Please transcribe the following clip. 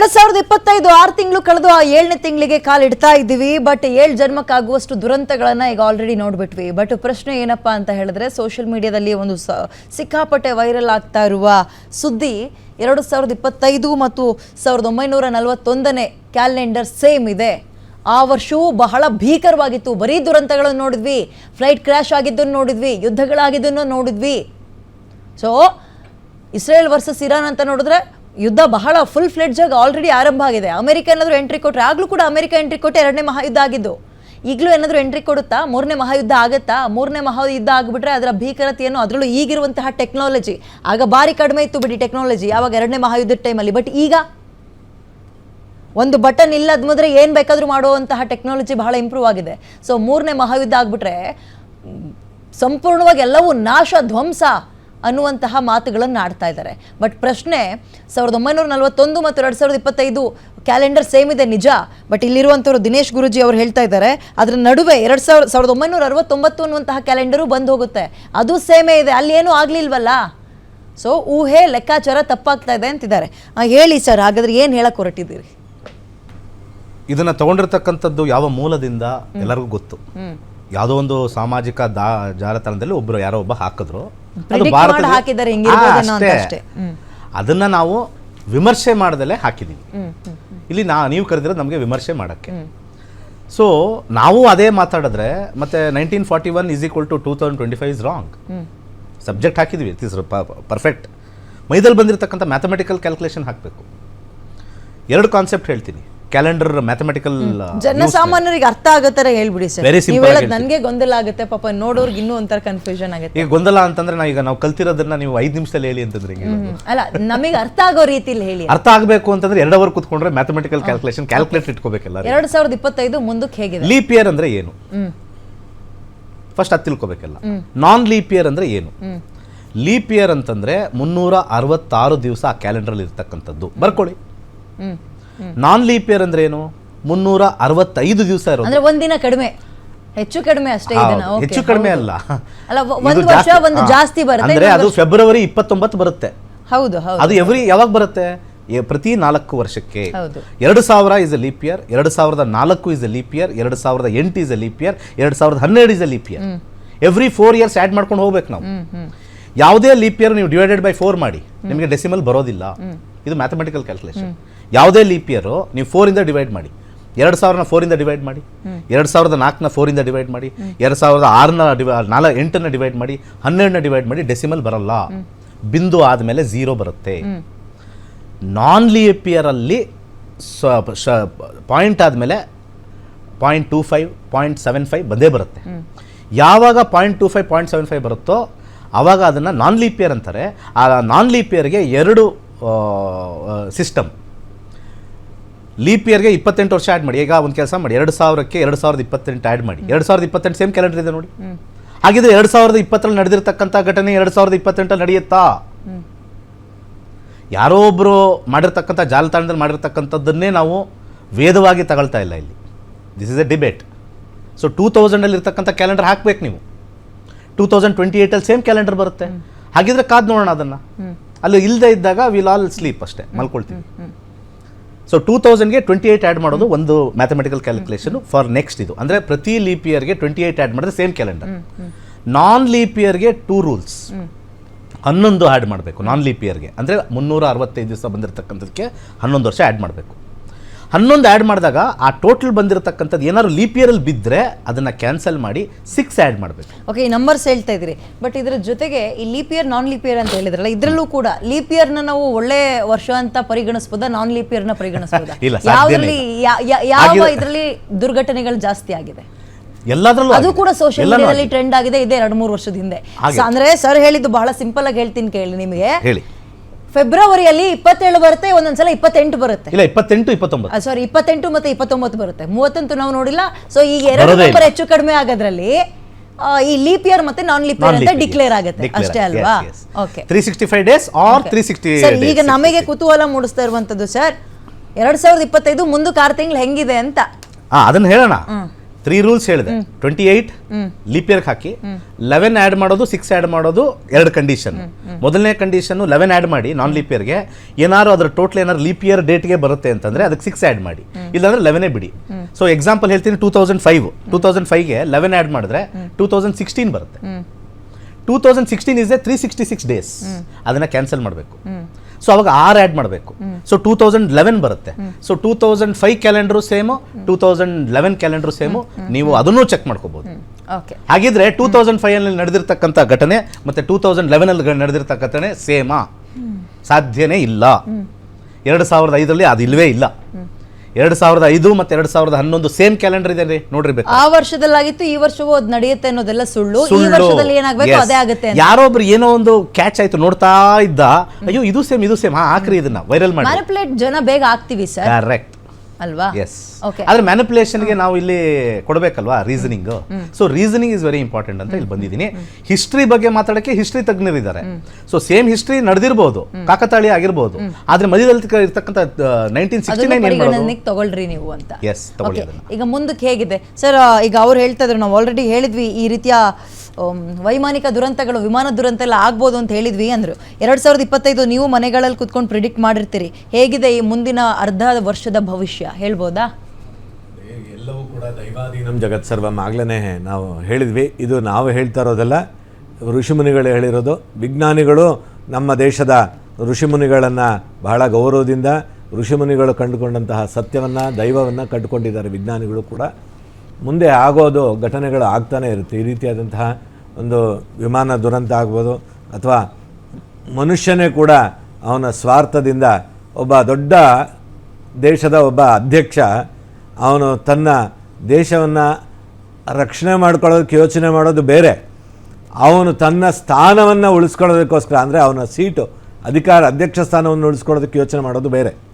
2025 6 ತಿಂಗಳು ಕಳೆದು ಆ 7ನೇ ತಿಂಗಳಿಗೆ ಕಾಲಿಡ್ತಾ ಇದ್ದೀವಿ. ಬಟ್ 7 ಜನ್ಮಕ್ಕಾಗುವಷ್ಟು ದುರಂತಗಳನ್ನ ಈಗ ಆಲ್ರೆಡಿ ನೋಡ್ಬಿಟ್ವಿ. ಬಟ್ ಪ್ರಶ್ನೆ ಏನಪ್ಪಾ ಅಂತ ಹೇಳಿದ್ರೆ, ಸೋಷಿಯಲ್ ಮೀಡಿಯಾದಲ್ಲಿ ಒಂದು ಸಿಕ್ಕಾಪಟ್ಟೆ ವೈರಲ್ ಆಗ್ತಾ ಇರುವ ಸುದ್ದಿ 2025 ಮತ್ತು 1941ನೇ ಕ್ಯಾಲೆಂಡರ್ ಸೇಮ್ ಇದೆ. ಆ ವರ್ಷವೂ ಬಹಳ ಭೀಕರವಾಗಿತ್ತು. ಬರೀ ದುರಂತಗಳನ್ನು ನೋಡಿದ್ವಿ, ಫ್ಲೈಟ್ ಕ್ರ್ಯಾಶ್ ಆಗಿದ್ದನ್ನು ನೋಡಿದ್ವಿ, ಯುದ್ಧಗಳಾಗಿದ್ದನ್ನು ನೋಡಿದ್ವಿ. ಸೊ ಇಸ್ರೇಲ್ ವರ್ಸಸ್ ಇರಾನ್ ಅಂತ ನೋಡಿದ್ರೆ ಯುದ್ಧ ಬಹಳ ಫುಲ್ ಫ್ಲೆಡ್ಜ್ ಆಗಿ ಆಲ್ರೆಡಿ ಆರಂಭ ಆಗಿದೆ. ಅಮೆರಿಕ ಏನಾದರೂ ಎಂಟ್ರಿ ಕೊಟ್ಟರೆ, ಆಗಲೂ ಕೂಡ ಅಮೆರಿಕ ಎಂಟ್ರಿ ಕೊಟ್ಟು 2ನೇ ಮಹಾಯುದ್ಧ ಆಗಿದ್ದು. ಈಗಲೂ ಏನಾದರೂ ಎಂಟ್ರಿ ಕೊಡುತ್ತಾ 3ನೇ ಮಹಾಯುದ್ಧ ಆಗುತ್ತಾ? 3ನೇ ಮಹಾಯುದ್ಧ ಆಗಿಬಿಟ್ರೆ ಅದರ ಭೀಕರತೆಯನ್ನು, ಅದರಲ್ಲೂ ಈಗಿರುವಂತಹ ಟೆಕ್ನಾಲಜಿ, ಆಗ ಭಾರಿ ಕಡಿಮೆ ಇತ್ತು ಬಿಡಿ ಟೆಕ್ನಾಲಜಿ ಯಾವಾಗ 2ನೇ ಮಹಾಯುದ್ಧದ ಟೈಮಲ್ಲಿ. ಬಟ್ ಈಗ ಒಂದು ಬಟನ್ ಇಲ್ಲದ್ಮುದ್ರೆ ಏನು ಬೇಕಾದರೂ ಮಾಡುವಂತಹ ಟೆಕ್ನಾಲಜಿ ಬಹಳ ಇಂಪ್ರೂವ್ ಆಗಿದೆ. ಸೊ 3ನೇ ಮಹಾಯುದ್ಧ ಆಗಿಬಿಟ್ರೆ ಸಂಪೂರ್ಣವಾಗಿ ಎಲ್ಲವೂ ನಾಶ, ಧ್ವಂಸ ಅನ್ನುವಂತಹ ಮಾತುಗಳನ್ನು ಆಡ್ತಾ ಇದ್ದಾರೆ. ಬಟ್ ಪ್ರಶ್ನೆ, 1941 ಮತ್ತು 2025 ಕ್ಯಾಲೆಂಡರ್ ಸೇಮ್ ಇದೆ ನಿಜ. ಬಟ್ ಇಲ್ಲಿರುವಂಥವ್ರು ದಿನೇಶ್ ಗುರೂಜಿ ಅವರು ಹೇಳ್ತಾ ಇದ್ದಾರೆ, ಅದರ ನಡುವೆ 1969 ಅನ್ನುವಂತಹ ಕ್ಯಾಲೆಂಡರು ಬಂದು ಹೋಗುತ್ತೆ, ಅದು ಸೇಮೇ ಇದೆ, ಅಲ್ಲಿ ಏನೂ ಆಗಲಿಲ್ವಲ್ಲ. ಸೊ ಊಹೆ ಲೆಕ್ಕಾಚಾರ ತಪ್ಪಾಗ್ತಾ ಇದೆ ಅಂತಿದ್ದಾರೆ. ಹೇಳಿ ಸರ್, ಹಾಗಾದ್ರೆ ಏನು ಹೇಳಕ್ಕೆ ಹೊರಟಿದ್ದೀರಿ? ಇದನ್ನು ತಗೊಂಡಿರ್ತಕ್ಕಂಥದ್ದು ಯಾವ ಮೂಲದಿಂದ ಎಲ್ಲರಿಗೂ ಗೊತ್ತು. ಯಾವುದೋ ಒಂದು ಸಾಮಾಜಿಕ ಜಾಲತಾಣದಲ್ಲಿ ಒಬ್ಬರು ಯಾರೋ ಒಬ್ಬ ಹಾಕಿದ್ರು, ಅದನ್ನ ನಾವು ವಿಮರ್ಶೆ ಮಾಡದಲ್ಲೇ ಹಾಕಿದೀವಿ. ಇಲ್ಲಿ ನೀವು ಕರೆದಿರೋದು ನಮಗೆ ವಿಮರ್ಶೆ ಮಾಡಕ್ಕೆ. ಸೊ ನಾವು ಅದೇ ಮಾತಾಡಿದ್ರೆ ಮತ್ತೆ 1941 = 2025 ಇಸ್ ರಾಂಗ್. ಸಬ್ಜೆಕ್ಟ್ ಹಾಕಿದ್ವಿ, ಇಟ್ ಇಸ್ ಪರ್ಫೆಕ್ಟ್. ಮೈದಲ್ಲಿ ಬಂದಿರತಕ್ಕಂಥ ಮ್ಯಾಥಮೆಟಿಕಲ್ ಕ್ಯಾಲ್ಕುಲೇಷನ್ ಹಾಕಬೇಕು. 2 ಕಾನ್ಸೆಪ್ಟ್ ಹೇಳ್ತೀನಿ. ಕ್ಯಾಲೆಂಡರ್ ಮ್ಯಾಥಮೆಟಿಕಲ್ ಜನಸಾಮಾನ್ಯರಿಗೆ ಅರ್ಥ ಆಗತ್ತರ ಹೇಳ್ಬಿಡಿ ಸರ್. ನೀವು ಹೇಳೋದು ನನಗೆ ಗೊಂದಲ ಆಗುತ್ತೆ, ಪಾಪ ನೋಡೋರ್ಗೆ ಇನ್ನೂ ಒಂಥರ ಕನ್ಫ್ಯೂಷನ್ ಆಗುತ್ತೆ. ಈಗ ಗೊಂದಲ ಅಂತಂದ್ರೆ ನಾವು ಕಲ್ತಿರೋದನ್ನ ನೀವು 5 ನಿಮಿಷದಲ್ಲಿ ಹೇಳಿ ಅಂತಂದ್ರೆ ಅಲ್ಲ, ನಮಗೆ ಅರ್ಥ ಆಗೋ ರೀತಿಯಲ್ಲಿ ಹೇಳಿ. ಅರ್ಥ ಆಗಬೇಕು ಅಂತಂದ್ರೆ 2 ಅವರ್ ಕೂತ್ಕೊಂಡ್ರೆ ಮ್ಯಾಥಮೆಟಿಕಲ್ ಕ್ಯಾಲ್ಕುಲೇಷನ್ ಕ್ಯಾಲ್ಕುಲೇಟರ್ ಇಟ್ಕೋಬೇಕಲ್ಲ. 2025 ಮುಂದಕ್ಕೆ ಹೇಗಿದೆ? ಲೀಪ್ ಇಯರ್ ಅಂದ್ರೆ ಏನು ಫಸ್ಟ್ ಅದು ತಿಳ್ಕೋಬೇಕಲ್ಲ. ನಾನ್ ಲೀಪ್ ಇಯರ್ ಅಂದ್ರೆ ಏನು? ಲೀಪ್ ಇಯರ್ ಅಂತಂದ್ರೆ 366 ದಿವಸ ಆ ಕ್ಯಾಲೆಂಡರ್ ಅಲ್ಲಿ ಇರ್ತಕ್ಕಂಥದ್ದು, ಬರ್ಕೊಳ್ಳಿ. ನಾನ್ ಲೀಪ್ ಇಯರ್ ಅಂದ್ರೆ ಏನು? 365 ದಿವಸ ಇರೋದು, ಅಂದ್ರೆ ಒಂದಿನ ಕಡಿಮೆ, ಹೆಚ್ಚು ಕಡಿಮೆ ಅಷ್ಟೇ. ಹೆಚ್ಚು ಕಡಿಮೆ ಅಲ್ಲ, ಒಂದು ವರ್ಷ ಒಂದು ಜಾಸ್ತಿ ಬರುತ್ತೆ. ಅಂದ್ರೆ ಅದು ಫೆಬ್ರವರಿ 29 ಬರುತ್ತೆ. ಹೌದು, ಅದು ಯಾವಾಗ ಬರುತ್ತೆ? ಪ್ರತಿ 4 ವರ್ಷಕ್ಕೆ. 2000 is a leap year, 2004 is a leap year, 2008 is a leap year, 2012 is a leap year. Every 4 years add ಮಾಡ್ಕೊಂಡು ಹೋಗ್ಬೇಕು ನಾವು. ಯಾವುದೇ ಲೀಪ್ ಇಯರ್ ನೀವು ಡಿವೈಡೆಡ್ ಬೈ 4 ಮಾಡಿ, ನಿಮಗೆ ಡೆಸಿಮಲ್ ಬರೋದಿಲ್ಲ. ಇದು ಮ್ಯಾಥಮೆಟಿಕಲ್ ಕ್ಯಾಲ್ಕುಲೇಷನ್. ಯಾವುದೇ ಲೀಪ್ ಇಯರ್ ನೀವು 4 ಇಂದ ಡಿವೈಡ್ ಮಾಡಿ, 2000ನ 4 ಇಂದ ಡಿವೈಡ್ ಮಾಡಿ, 2004ನ 4 ಇಂದ ಡಿವೈಡ್ ಮಾಡಿ, 2006ನ 8ನ ಡಿವೈಡ್ ಮಾಡಿ, 12ನ ಡಿವೈಡ್ ಮಾಡಿ, ಡೆಸಿಮಲ್ ಬರಲ್ಲ. ಬಿಂದು ಆದಮೇಲೆ 0 ಬರುತ್ತೆ. ನಾನ್ ಲೀಪ್ ಇಯರ್ ಅಲ್ಲಿ ಪಾಯಿಂಟ್ ಆದಮೇಲೆ 0.25, 0.75 ಬಂದೇ ಬರುತ್ತೆ. ಯಾವಾಗ 0.25, 0.75 ಬರುತ್ತೋ ಆವಾಗ ಅದನ್ನು ನಾನ್ ಲೀಪ್ ಇಯರ್ ಅಂತಾರೆ. ಆ ನಾನ್ ಲೀಪ್ ಇಯರ್ಗೆ 2 ಸಿಸ್ಟಮ್. ಲೀಪ್ ಇಯರ್ಗೆ 28 ವರ್ಷ ಆ್ಯಡ್ ಮಾಡಿ. ಈಗ ಒಂದು ಕೆಲಸ ಮಾಡಿ, 2000ಕ್ಕೆ 2028 ಆ್ಯಡ್ ಮಾಡಿ. 2028 ಸೇಮ್ ಕ್ಯಾಲೆಂಡರ್ ಇದೆ ನೋಡಿ. ಹಾಗಿದ್ರೆ 2020ರಲ್ಲಿ ನಡೆದಿರ್ತಕ್ಕಂಥ ಘಟನೆ 2028 ನಡೆಯುತ್ತಾ? ಯಾರೋ ಒಬ್ಬರು ಮಾಡಿರ್ತಕ್ಕಂಥ ಜಾಲತಾಣದಲ್ಲಿ ಮಾಡಿರ್ತಕ್ಕಂಥದ್ದನ್ನೇ ನಾವು ವೇದವಾಗಿ ತಗೊಳ್ತಾ ಇಲ್ಲ ಇಲ್ಲಿ. This is a debate. So 2000ಅಲ್ಲಿ ಇರ್ತಕ್ಕಂಥ ಕ್ಯಾಲೆಂಡರ್ ಹಾಕ್ಬೇಕು ನೀವು. 2028 ಸೇಮ್ ಕ್ಯಾಲೆಂಡರ್ ಬರುತ್ತೆ. ಹಾಗಿದ್ರೆ ಕಾದ್ ನೋಡೋಣ ಅದನ್ನು. ಅಲ್ಲಿ ಇಲ್ಲದೆ ಇದ್ದಾಗ ವಿಲ್ ಆಲ್ ಸ್ಲೀಪ್, ಅಷ್ಟೇ ಮಲ್ಕೊಳ್ತೀವಿ. ಸೊ 2000ಗೆ 28 ಆ್ಯಡ್ ಮಾಡೋದು ಒಂದು ಮ್ಯಾಥಮೆಟಿಕಲ್ ಕ್ಯಾಲ್ಕುಲೇಷನ್ ಫಾರ್ ನೆಕ್ಸ್ಟ್. ಇದು ಅಂದರೆ ಪ್ರತಿ ಲೀಪ್ ಇಯರ್ಗೆ 28 ಆ್ಯಡ್ ಮಾಡಿದ್ರೆ ಸೇಮ್ ಕ್ಯಾಲೆಂಡರ್. ನಾನ್ ಲೀಪ್ ಇಯರ್ಗೆ 2 ರೂಲ್ಸ್. 11 ಆ್ಯಡ್ ಮಾಡಬೇಕು ನಾನ್ ಲೀಪ್ ಇಯರ್ಗೆ. ಅಂದರೆ 365 ದಿವಸ ಬಂದಿರತಕ್ಕಂಥದಕ್ಕೆ 11 ವರ್ಷ ಆ್ಯಡ್ ಮಾಡಬೇಕು. 11 ಆ್ಯಡ್ ಮಾಡಿದಾಗ ಆ ಟೋಟಲ್ ಬಂದಿರತಕ್ಕಂಥದ್ದು ಏನಾದ್ರು ಲೀಪ್ ಇಯರಲ್ಲಿ ಬಿದ್ದರೆ ಅದನ್ನು ಕ್ಯಾನ್ಸಲ್ ಮಾಡಿ 6 ಆ್ಯಡ್ ಮಾಡಬೇಕು. ಓಕೆ, ಈ ನಂಬರ್ಸ್ ಹೇಳ್ತಾ ಇದ್ರಿ. ಬಟ್ ಇದರ ಜೊತೆಗೆ ಈ ಲೀಪ್ ಇಯರ್, ನಾನ್ ಲೀಪ್ ಇಯರ್ ಅಂತ ಹೇಳಿದ್ರಲ್ಲ, ಇದರಲ್ಲೂ ಕೂಡ ಲೀಪ್ ಇಯರ್ನ ನಾವು ಒಳ್ಳೆ ವರ್ಷ ಅಂತ ಪರಿಗಣಿಸ್ಬೋದಾ? ನಾನ್ ಲೀಪ್ ಇಯರ್ನ ಪರಿಗಣಿಸ್ಬೋದಾ? ಯಾವ್ದ್ರಲ್ಲಿ ಯಾವ ಇದರಲ್ಲಿ ದುರ್ಘಟನೆಗಳು ಜಾಸ್ತಿ ಆಗಿದೆ? ಎಲ್ಲದರಲ್ಲೂ. ಅದು ಕೂಡ ಸೋಷಿಯಲ್ ಮೀಡಿಯಾದಲ್ಲಿ ಟ್ರೆಂಡ್ ಆಗಿದೆ ಇದೆ 2-3 ವರ್ಷದ ಹಿಂದೆ. ಅಂದ್ರೆ ಸರ್ ಹೇಳಿದ್ದು ಬಹಳ ಸಿಂಪಲ್ ಆಗಿ ಹೇಳ್ತೀನಿ ಕೇಳಿ ನಿಮಗೆ. ಹೇಳಿ. ಫೆಬ್ರವರಿಯಲ್ಲಿ 27 ಬರುತ್ತೆ, ಒಂದೊಂದ್ಸಲ 28 ಬರುತ್ತೆ. ಇಲ್ಲ, 28, 29. ಸಾರಿ, 28 ಮತ್ತೆ 29 ಬರುತ್ತೆ. 30 ನಾವು ನೋಡಿಲ್ಲ. ಸೊ ಈಗ 2 ನಂಬರ್ ಹೆಚ್ಚು ಕಡಿಮೆ ಆಗೋದ್ರಲ್ಲಿ ಈ ಲೀಪ್ ಇಯರ್ ಮತ್ತೆ ನಾನ್ ಲೀಪ್ ಇಯರ್ ಅಂತ ಡಿಕ್ಲೇರ್ ಆಗುತ್ತೆ ಅಷ್ಟೇ ಅಲ್ವಾ? ಓಕೆ, 365 ಡೇಸ್ ಆರ್ 360 ಸರ್, ಈಗ ನಮಗೆ ಕುತೂಹಲ ಮೂಡಿಸ್ತಾ ಇರುವಂತದ್ದು ಸರ್, 2025 ಮುಂದಕ್ಕೆ 6 ತಿಂಗಳು ಹೆಂಗಿದೆ ಅಂತ. ಅದನ್ನ ಹೇಳೋಣ. 3 ರೂಲ್ಸ್ ಹೇಳಿದೆ. 28 ಲೀಪ್ ಇಯರ್ಗೆ ಹಾಕಿ, 11 ಆ್ಯಡ್ ಮಾಡೋದು, 6 ಆ್ಯಡ್ ಮಾಡೋದು, 2 ಕಂಡೀಷನ್. ಮೊದಲನೇ ಕಂಡೀಷನ್ನು 11 ಆ್ಯಡ್ ಮಾಡಿ ನಾನ್ ಲೀಪ್ ಇಯರ್ಗೆ, ಏನಾದ್ರು ಅದರ ಟೋಟಲ್ ಏನಾದ್ರು ಲೀಪ್ ಇಯರ್ ಡೇಟ್ಗೆ ಬರುತ್ತೆ ಅಂತಂದ್ರೆ ಅದಕ್ಕೆ 6 ಆ್ಯಡ್ ಮಾಡಿ, ಇಲ್ಲಾಂದ್ರೆ 11 ಬಿಡಿ. ಸೊ ಎಕ್ಸಾಂಪಲ್ ಹೇಳ್ತೀನಿ, 2005ಗೆ 11 ಆ್ಯಡ್ ಮಾಡಿದ್ರೆ 2016 ಬರುತ್ತೆ. 2016 ಇಸ್ 366 ಡೇಸ್, ಅದನ್ನ ಕ್ಯಾನ್ಸಲ್ ಮಾಡಬೇಕು. ಸೊ ಅವಾಗ 6 ಆ್ಯಡ್ ಮಾಡಬೇಕು. ಸೊ 2011 ಬರುತ್ತೆ. So 2005 calendar same, 2011 calendar same, ನೀವು ಅದನ್ನೂ ಚೆಕ್ ಮಾಡ್ಕೋಬಹುದು. ಹಾಗಿದ್ರೆ 2005 ಅಲ್ಲಿ ನಡೆದಿರ್ತಕ್ಕಂಥ ಘಟನೆ ಮತ್ತೆ 2011 ಅಲ್ಲಿ ನಡೆದಿರ್ತಕ್ಕ ಘಟನೆ ಸೇಮಾ? ಸಾಧ್ಯನೇ ಇಲ್ಲ. 2005 ಅದು ಇಲ್ವೇ ಇಲ್ಲ. 2005 ಮತ್ತೆ 2011 ಸೇಮ್ ಕ್ಯಾಲೆಂಡರ್ ಇದೆ ನೋಡ್ರಿ. ಆ ವರ್ಷದಲ್ಲಾಗಿತ್ತು, ಈ ವರ್ಷವೂ ಅದು ನಡೆಯುತ್ತೆ ಅನ್ನೋದೆಲ್ಲ ಸುಳ್ಳು. ಈ ವರ್ಷದಲ್ಲಿ ಏನಾಗಬೇಕು ಅದೇ ಆಗುತ್ತೆ. ಯಾರೊಬ್ರು ಏನೋ ಒಂದು ಕ್ಯಾಚ್ ಆಯ್ತು, ನೋಡ್ತಾ ಇದ್ದ, ಅಯ್ಯೋ ಇದು ಸೇಮ್ ಹಾಕ್ರಿ, ಇದನ್ನ ವೈರಲ್ ಮಾಡಿ. ಮ್ಯಾನಿಪುಲೇಟ್ ಜನ ಬೇಗ ಆಗ್ತೀವಿ ಸರ್. ಕರೆಕ್ಟ್ ಅಲ್ವಾ? ಎಸ್. ಆದ್ರೆ ಮ್ಯಾನಿಪುಲೇಷನ್ಗೆ ನಾವು ಇಲ್ಲಿ ಕೊಡಬೇಕಲ್ವಾ reasoning. So reasoning is very important ಅಂತ ಇಲ್ಲಿ ಬಂದಿದ್ದೀನಿ. ಹಿಸ್ಟ್ರಿ ಬಗ್ಗೆ ಮಾತಾಡಕ್ಕೆ ಹಿಸ್ಟ್ರಿ ತಜ್ಞರಿದ್ದಾರೆ. ಸೊ ಸೇಮ್ ಹಿಸ್ಟ್ರಿ ನಡೆದಿರಬಹುದು, ಕಾಕತಾಳಿ ಆಗಿರ್ಬೋದು, ಆದ್ರೆ ಮಧ್ಯದಲ್ಲಿ ಇರ್ತಕ್ಕಂಥ 1969 ತಗೊಳ್ರಿ ನೀವು ಅಂತ. ಎಸ್, ತಗೊಳ್ಳಿ. ಈಗ ಮುಂದಕ್ಕೆ ಹೇಗಿದೆ ಸರ್? ಈಗ ಅವ್ರು ಹೇಳ್ತಾ ಇದ್ರು, ನಾವು ಆಲ್ರೆಡಿ ಹೇಳಿದ್ವಿ ಈ ರೀತಿಯ ವೈಮಾನಿಕ ದುರಂತಗಳು, ವಿಮಾನ ದುರಂತ ಎಲ್ಲ ಆಗ್ಬೋದು ಅಂತ ಹೇಳಿದ್ವಿ ಅಂದ್ರು. 2025 ನೀವು ಮನೆಗಳಲ್ಲಿ ಕುತ್ಕೊಂಡು ಪ್ರಿಡಿಕ್ಟ್ ಮಾಡಿರ್ತೀರಿ. ಹೇಗಿದೆ ಈ ಮುಂದಿನ ಅರ್ಧ ವರ್ಷದ ಭವಿಷ್ಯ ಹೇಳ್ಬೋದಾ? ಎಲ್ಲವೂ ಕೂಡ ದೈವಾಧೀನಂ ಜಗತ್ ಸರ್ವಂ ಆಗ್ಲೇ ನಾವು ಹೇಳಿದ್ವಿ. ಇದು ನಾವು ಹೇಳ್ತಾ ಇರೋದಲ್ಲ, ಋಷಿಮುನಿಗಳು ಹೇಳಿರೋದು. ವಿಜ್ಞಾನಿಗಳು ನಮ್ಮ ದೇಶದ ಋಷಿಮುನಿಗಳನ್ನು ಬಹಳ ಗೌರವದಿಂದ, ಋಷಿಮುನಿಗಳು ಕಂಡುಕೊಂಡಂತಹ ಸತ್ಯವನ್ನು, ದೈವವನ್ನು ಕಂಡುಕೊಂಡಿದ್ದಾರೆ. ವಿಜ್ಞಾನಿಗಳು ಕೂಡ ಮುಂದೆ ಆಗೋದು ಘಟನೆಗಳು ಆಗ್ತಾನೆ ಇರುತ್ತೆ. ಈ ರೀತಿಯಾದಂತಹ ಒಂದು ವಿಮಾನ ದುರಂತ ಆಗ್ಬೋದು, ಅಥವಾ ಮನುಷ್ಯನೇ ಕೂಡ ಅವನ ಸ್ವಾರ್ಥದಿಂದ, ಒಬ್ಬ ದೊಡ್ಡ ದೇಶದ ಒಬ್ಬ ಅಧ್ಯಕ್ಷ ಅವನು ತನ್ನ ದೇಶವನ್ನು ರಕ್ಷಣೆ ಮಾಡ್ಕೊಳ್ಳೋದಕ್ಕೆ ಯೋಚನೆ ಮಾಡೋದು ಬೇರೆ, ಅವನು ತನ್ನ ಸ್ಥಾನವನ್ನು ಉಳಿಸ್ಕೊಳ್ಳೋದಕ್ಕೋಸ್ಕರ, ಅಂದರೆ ಅವನ ಸೀಟು, ಅಧ್ಯಕ್ಷ ಸ್ಥಾನವನ್ನು ಉಳಿಸ್ಕೊಳ್ಳೋದಕ್ಕೆ ಯೋಚನೆ ಮಾಡೋದು ಬೇರೆ.